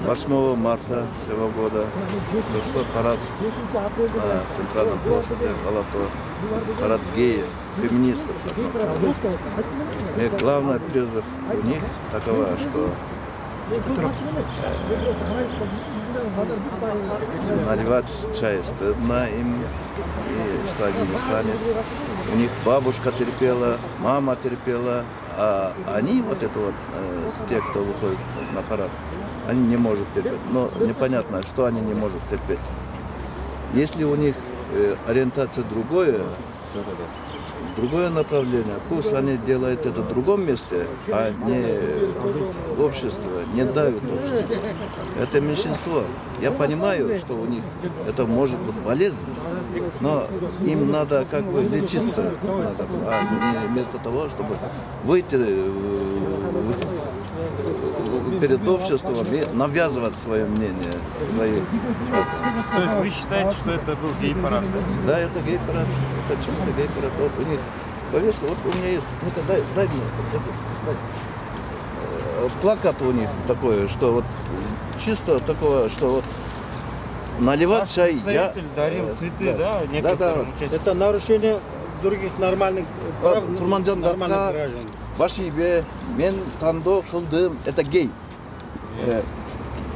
8 марта сего года прошел парад на центральном площади Алато. Парад геев, феминистов. Так называемых. И главный призыв у них такова, что наливать чай стыдно им, и что они не станут. У них бабушка терпела, мама терпела, а они, вот это вот, те, кто выходит на парад, они не могут терпеть. Но непонятно, что они не могут терпеть. Если у них ориентация другое направление, пусть они делают это в другом месте, а не общество, не давит общество. Это меньшинство. Я понимаю, что у них это может быть болезнь, но им надо как бы лечиться, а не вместо того, чтобы выйти перед обществом и навязывать свое мнение. То есть вы считаете, что это был гей-парад? Да, это гей-парад. Это чисто гей-парад. Вот у них повестка, вот у меня есть, ну-ка дай мне плакат у них такой, что вот чисто такое, что вот наливать чай. Представитель дарил цветы, да, некоторым участникам. Это нарушение других нормальных прав, Турманжан нормальных Датка, граждан. Вашибе, мен тандо кылдым, это гей.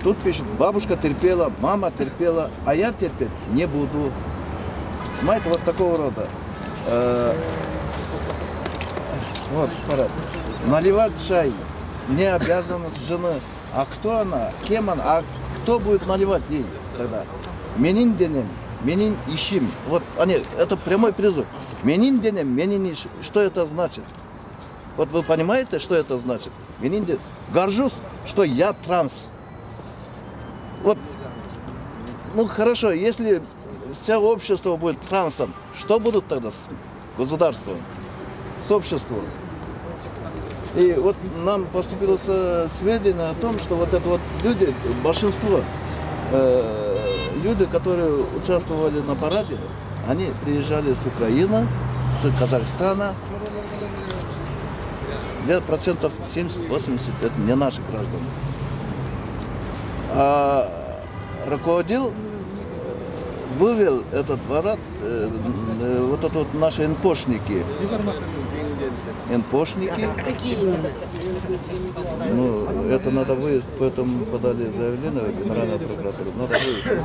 Тут пишет, бабушка терпела, мама терпела, а я терпеть не буду. Понимаете, вот такого рода. Вот, парад. Наливать чай не обязанность жены. А кто она, кем она, а кто будет наливать ей тогда? Менин денем, менин ищим. Вот они, это прямой призыв. Менин денем, менин ищим. Что это значит? Вот вы понимаете, что это значит? Менин денем. Горжусь, что я транс. Вот, ну хорошо, если все общество будет трансом, что будут тогда с государством, с обществом? И вот нам поступило сведения о том, что вот это вот люди, большинство люди, которые участвовали на параде, они приезжали с Украины, с Казахстана. Где-то процентов 70-80 это не наши граждане. А руководил, вывел этот парад, вот это вот наши НПОшники. НПОшники. Ну, это надо выяснить, поэтому подали заявление в Генеральную прокуратуру. Надо выяснить.